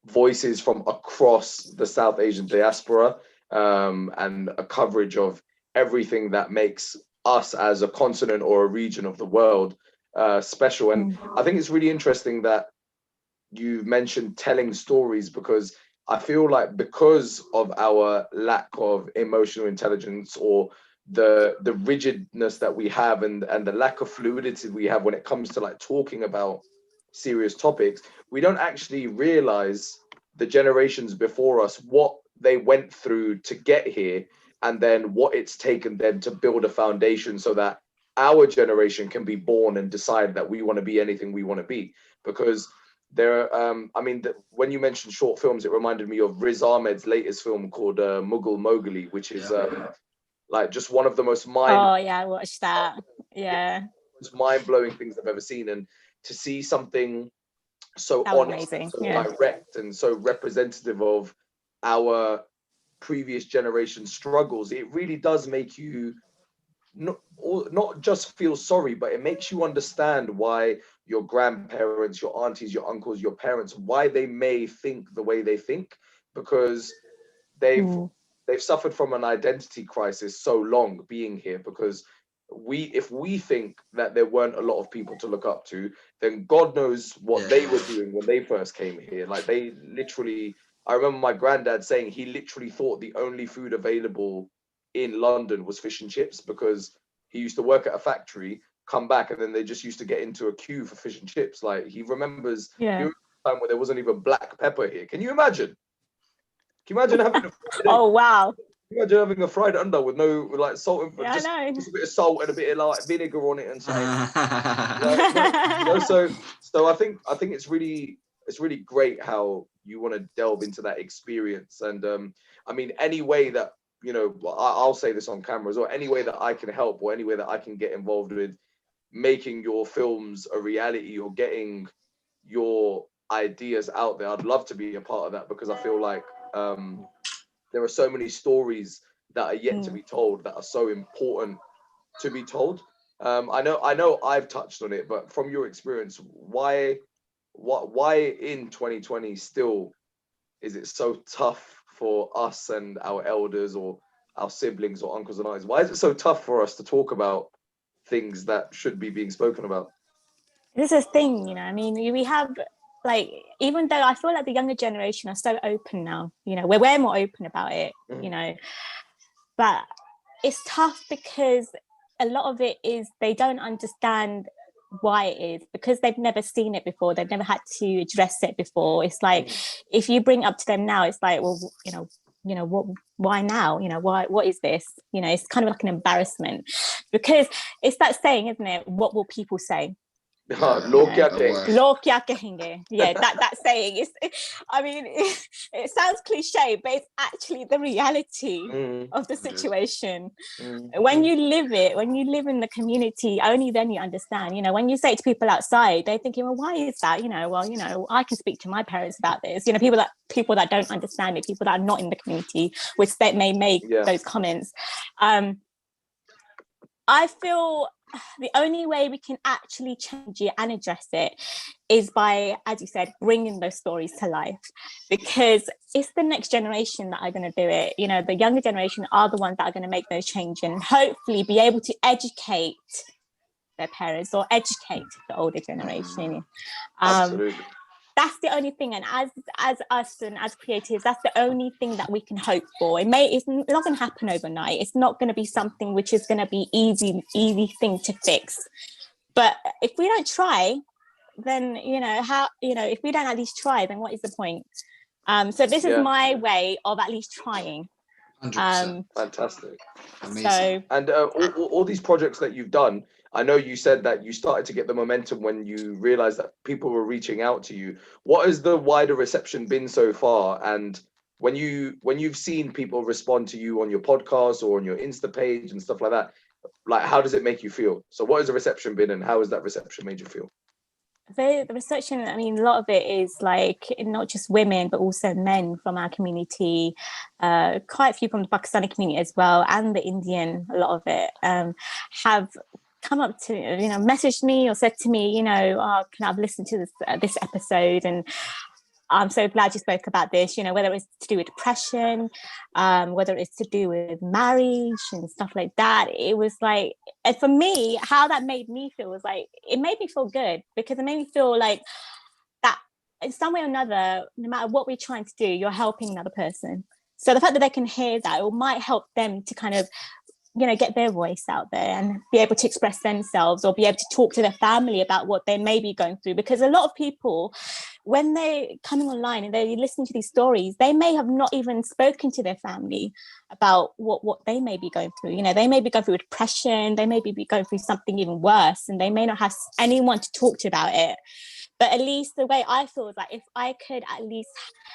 voices from across the South Asian diaspora, and a coverage of everything that makes us as a continent or a region of the world special. And I think it's really interesting that you mentioned telling stories, because I feel like because of our lack of emotional intelligence, or the rigidness that we have, and the lack of fluidity we have when it comes to like talking about serious topics, we don't actually realize the generations before us, what they went through to get here, and then what it's taken them to build a foundation so that our generation can be born and decide that we want to be anything we want to be. Because there, when you mentioned short films, it reminded me of Riz Ahmed's latest film called Mughal Mowgli, which is like just one of the most I watched that. Most mind-blowing things I've ever seen. And to see something so honest, so direct, and so representative of our previous generation struggles, it really does make you not just feel sorry, but it makes you understand why your grandparents, your aunties, your uncles, your parents, why they may think the way they think, because they've suffered from an identity crisis so long being here. Because if we think that there weren't a lot of people to look up to, then God knows what they were doing when they first came here. Like, they literally, I remember my granddad saying he literally thought the only food available in London was fish and chips, because he used to work at a factory, come back, and then they just used to get into a queue for fish and chips. Like, he remembers during the time where there wasn't even black pepper here. Can you imagine? Can you imagine having oh wow. Imagine having a fried under with no like salt and Yeah, just a bit of salt and a bit of like vinegar on it and something. So I think it's really great how you want to delve into that experience. And I mean, any way that, you know, I'll say this on camera as well, any way that I can help or any way that I can get involved with making your films a reality or getting your ideas out there, I'd love to be a part of that, because I feel like there are so many stories that are yet to be told that are so important to be told. I know I've touched on it, but from your experience, why in 2020 still is it so tough for us and our elders or our siblings or uncles and aunts? Why is it so tough for us to talk about things that should be being spoken about? This is a thing, you know, I mean, we have, like, even though I feel like the younger generation are so open now, you know, we're way more open about it, you know, but it's tough because a lot of it is they don't understand why it is, because they've never seen it before, they've never had to address it before. It's like, if you bring it up to them now, it's like, well, you know what, why now, you know, what is this, you know, it's kind of like an embarrassment, because it's that saying, isn't it, what will people say? Yeah, that saying is, I mean, it sounds cliche, but it's actually the reality of the situation. When you live it, when you live in the community, only then you understand. You know, when you say it to people outside, they're thinking, well, why is that? You know, well, you know, I can speak to my parents about this. You know, people that don't understand it, people that are not in the community, which they may make those comments. I feel the only way we can actually change it and address it is by, as you said, bringing those stories to life, because it's the next generation that are going to do it. You know, the younger generation are the ones that are going to make those changes and hopefully be able to educate their parents or educate the older generation. Absolutely. That's the only thing, and as us and as creatives, that's the only thing that we can hope for. It's not going to happen overnight. It's not going to be something which is going to be easy thing to fix. But if we don't try, then if we don't at least try, then what is the point? So this is my way of at least trying. 100%. Fantastic. Amazing. So, and all these projects that you've done, I know you said that you started to get the momentum when you realized that people were reaching out to you. What has the wider reception been so far? And when you've seen people respond to you on your podcast or on your Insta page and stuff like that, like, how does it make you feel? So what has the reception been, and how has that reception made you feel? The reception, I mean, a lot of it is like not just women, but also men from our community, quite a few from the Pakistani community as well, and the Indian, a lot of it, have come up to, messaged me or said to me, can I have listened to this episode, and I'm so glad you spoke about this, whether it's to do with depression, whether it's to do with marriage and stuff like that. It was like, and for me, how that made me feel was like, it made me feel good, because it made me feel like that in some way or another, no matter what we're trying to do, you're helping another person. So the fact that they can hear that, it might help them to kind of, get their voice out there and be able to express themselves, or be able to talk to their family about what they may be going through. Because a lot of people, when they're coming online and they're listening to these stories, they may have not even spoken to their family about what they may be going through. They may be going through depression, they may be going through something even worse, and they may not have anyone to talk to about it. But at least the way I feel is like, if I could at least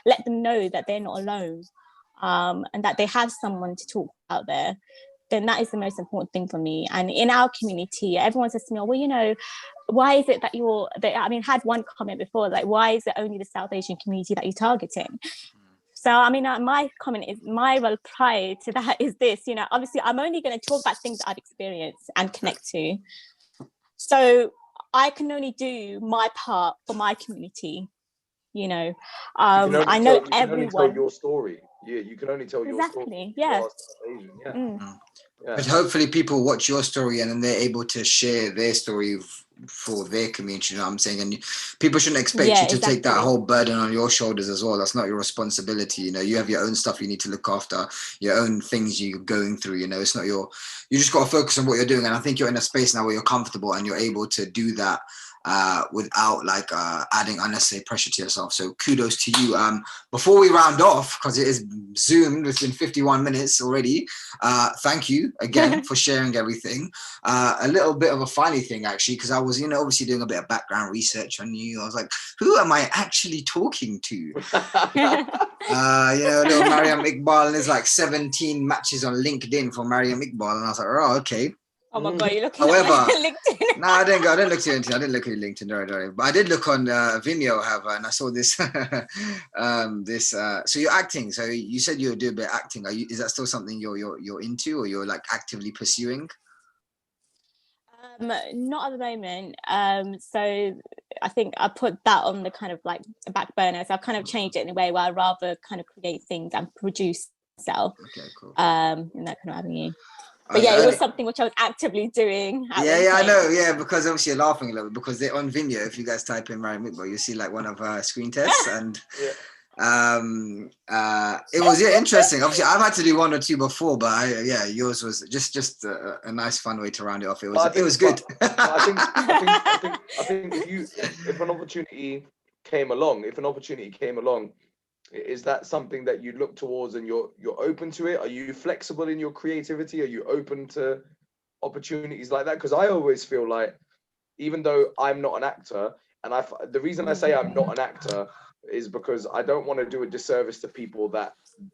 let them know that they're not alone, and that they have someone to talk about there, then that is the most important thing for me. And in our community, everyone says to me, well, why is it that had one comment before, like, why is it only the South Asian community that you're targeting? So, my comment is, my reply to that is this, obviously I'm only going to talk about things that I've experienced and connect to. So I can only do my part for my community. I know everyone. You can only tell your story. Yeah, you can only tell your story. Exactly. Yeah. But hopefully people watch your story and then they're able to share their story for their community, you know what I'm saying? And people shouldn't expect you to take that whole burden on your shoulders as well. That's not your responsibility. You know, you have your own stuff you need to look after, your own things you're going through, you know. It's not you just got to focus on what you're doing. And I think you're in a space now where you're comfortable and you're able to do that without like adding unnecessary pressure to yourself. So kudos to you. Before we round off, because it is zoomed, it's been 51 minutes already. Thank you again for sharing everything. A little bit of a funny thing actually, because I was, you know, obviously doing a bit of background research on you. I was like, who am I actually talking to? You know, little Maryum Iqbal, and there's like 17 matches on LinkedIn for Maryum Iqbal, and I was like, oh, okay. Oh my god, you're looking However, at LinkedIn. No, I didn't look at LinkedIn. I didn't look at LinkedIn. Don't. But I did look on Vimeo, and I saw this. So you're acting. So you said you do a bit of acting. Is that still something you're into, or you're like actively pursuing? Not at the moment. So I think I put that on the kind of like a back burner. So I've kind of changed it in a way where I rather kind of create things and produce myself. Okay, cool. In that kind of avenue. But yeah, it was something which I was actively doing. I know. Yeah, because obviously you're laughing a little bit because they're on Vimeo. If you guys type in Maryum Iqbal, you see like one of her screen tests, and it was interesting. Obviously, I've had to do one or two before, but yours was just a nice, fun way to round it off. It was good. I think if an opportunity came along, is that something that you look towards and you're open to it? Are you flexible in your creativity? Are you open to opportunities like that? Because I always feel like, even though I'm not an actor, and the reason I say I'm not an actor is because I don't want to do a disservice to people that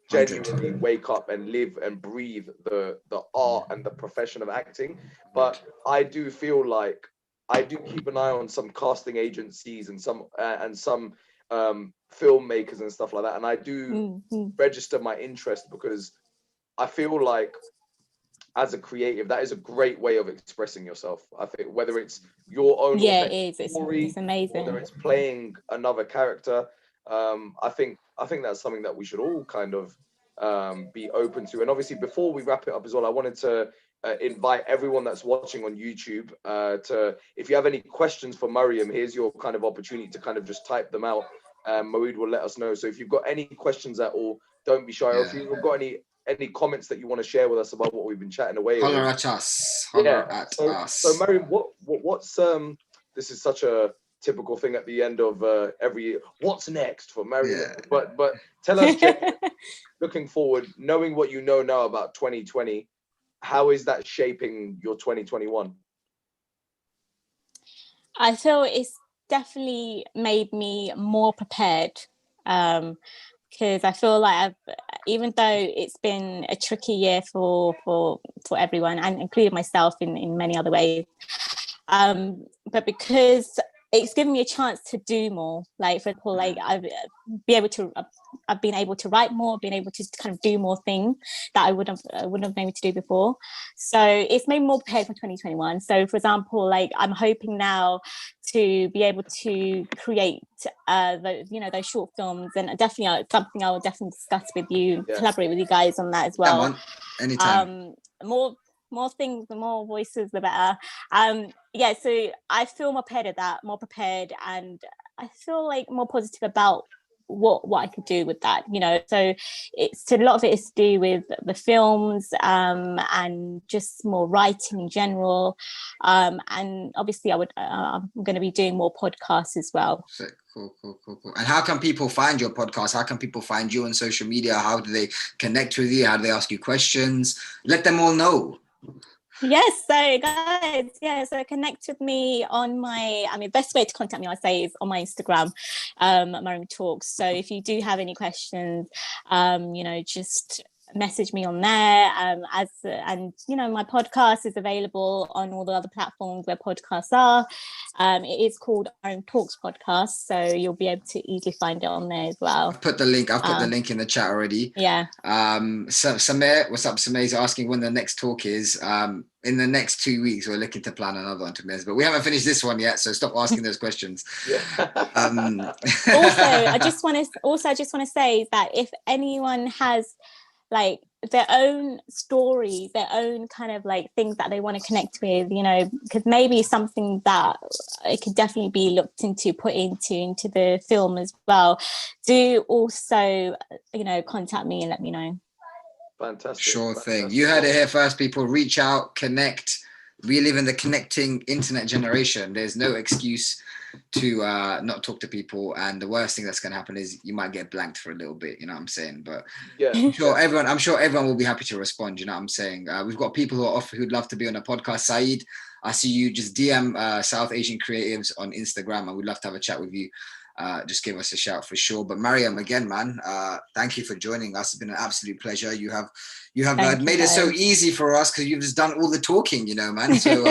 genuinely wake up and live and breathe the art and the profession of acting. But I do feel like I do keep an eye on some casting agencies and some filmmakers and stuff like that, and I do register my interest because I feel like as a creative that is a great way of expressing yourself. I think whether it's your own story, it's amazing, whether it's playing another character, I think that's something that we should all kind of be open to. And obviously before we wrap it up as well, I wanted to invite everyone that's watching on YouTube to, if you have any questions for Maryum, here's your kind of opportunity to kind of just type them out. Maud will let us know. So if you've got any questions at all, don't be shy. Or if you've got any comments that you want to share with us about what we've been chatting away. Holler at us. So Maryum, what's this is such a typical thing at the end of every what's next for Maryum. But tell us, looking forward, knowing what you know now about 2020, how is that shaping your 2021? I feel it's definitely made me more prepared, because I feel like even though it's been a tricky year for everyone, and including myself in many other ways, but because it's given me a chance to do more. Like, for example, like I've been able to write more, been able to kind of do more things that I wouldn't have been able to do before. So it's made me more prepared for 2021. So, for example, like I'm hoping now to be able to create those short films, and definitely something I will definitely discuss with you, collaborate with you guys on that as well. Come on, anytime. More things, the more voices, the better. So I feel more prepared, and I feel like more positive about what I could do with that, you know. So a lot of it is to do with the films, and just more writing in general, and obviously I'm going to be doing more podcasts as well. Cool. And how can people find your podcast? How can people find you on social media? How do they connect with you? How do they ask you questions? Let them all know. Yes, so guys, so connect with me on best way to contact me, I say, is on my Instagram, Maryum Talks. So if you do have any questions, just message me on there. And my podcast is available on all the other platforms where podcasts are. It is called Maryum Talks podcast, so you'll be able to easily find it on there as well. I've put the link in the chat already. Yeah. Samir, what's up? Samir's asking when the next talk is. In the next 2 weeks, we're looking to plan another one, but we haven't finished this one yet, so stop asking those questions. Also, I just want to say that if anyone has like their own story, their own kind of like things that they want to connect with, you know, because maybe something that it could definitely be looked into, put into the film as well, do also, you know, contact me and let me know. Fantastic. Sure thing. You heard it here first, people. Reach out, connect. We live in the connecting internet generation. There's no excuse to not talk to people, and the worst thing that's going to happen is you might get blanked for a little bit, you know what I'm saying? But yeah, I'm sure everyone will be happy to respond, you know what I'm saying? We've got people who'd love to be on a podcast. Saeed, I see you. Just DM South Asian Creatives on Instagram, and we'd love to have a chat with you. Just give us a shout for sure. But Maryum, again, man, thank you for joining us. It's been an absolute pleasure. You have made it so easy for us because you've just done all the talking, you know, man. So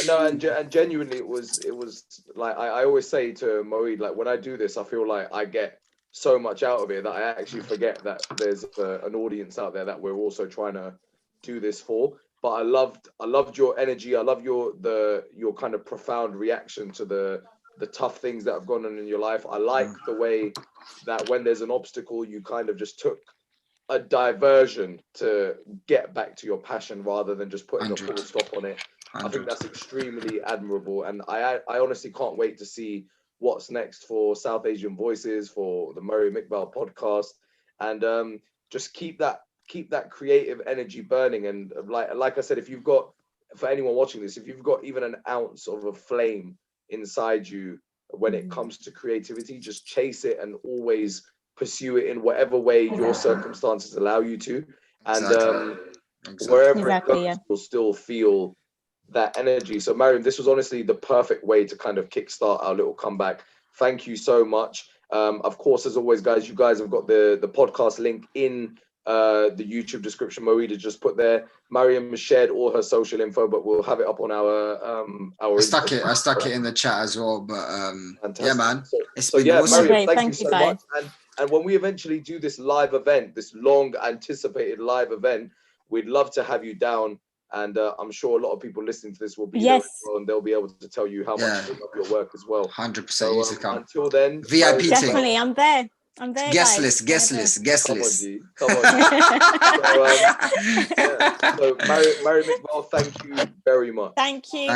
no, and genuinely, it was like I always say to Moeed, like when I do this, I feel like I get so much out of it that I actually forget that there's an audience out there that we're also trying to do this for. But I loved your energy. I love your kind of profound reaction to the tough things that have gone on in your life. I like the way that when there's an obstacle, you kind of just took a diversion to get back to your passion rather than just putting 100. A full stop on it. 100. I think that's extremely admirable. And I honestly can't wait to see what's next for South Asian Voices, for the Maryum podcast, and just keep that creative energy burning. And like I said, if you've got, for anyone watching this, if you've got even an ounce of a flame inside you when it comes to creativity, just chase it and always pursue it in whatever way your circumstances allow you to, and wherever it goes, you'll still feel that energy. So Maryum, this was honestly the perfect way to kind of kickstart our little comeback. Thank you so much. Of course, as always, guys, you guys have got the podcast link in the YouTube description. Moeed just put there. Maryum has shared all her social info, but we'll have it up on our I stuck it in the chat as well. But yeah, man, it's been awesome. Maryum, thank you so guys. much. And when we eventually do this live event, this long anticipated live event, we'd love to have you down. And I'm sure a lot of people listening to this will be there as well, and they'll be able to tell you how much they love your work as well. 100%. So, until then, VIP team. Definitely, I'm there. Guest list. Come on, G. So Maryum, thank you very much. Thank you,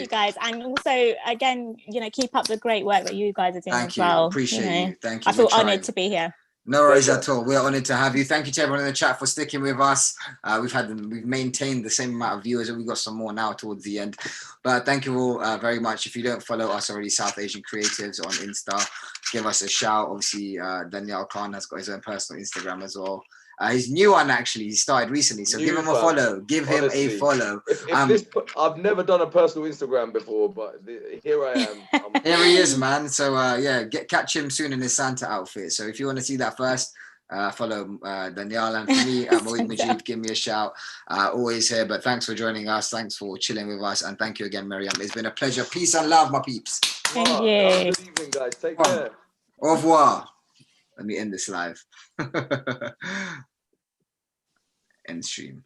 guys. And also, again, you know, keep up the great work that you guys are doing as well. Appreciate you. Thank you. I feel honoured to be here. No worries at all. We're honoured to have you. Thank you to everyone in the chat for sticking with us. We've maintained the same amount of viewers, and we've got some more now towards the end. But thank you all very much. If you don't follow us already, South Asian Creatives on Insta, give us a shout. Obviously, Daniel Khan has got his own personal Instagram as well. His new one, actually, he started recently. So give him a follow. Give him a follow. I've never done a personal Instagram before, but here I am. Here he is, man. So catch him soon in his Santa outfit. So if you want to see that first, follow Danielle, and for me at Moeed Majid, give me a shout. Always here. But thanks for joining us. Thanks for chilling with us, and thank you again, Maryum. It's been a pleasure. Peace and love, my peeps. Thank you. Good evening, guys. Take care. Au revoir. Let me end this live. End stream.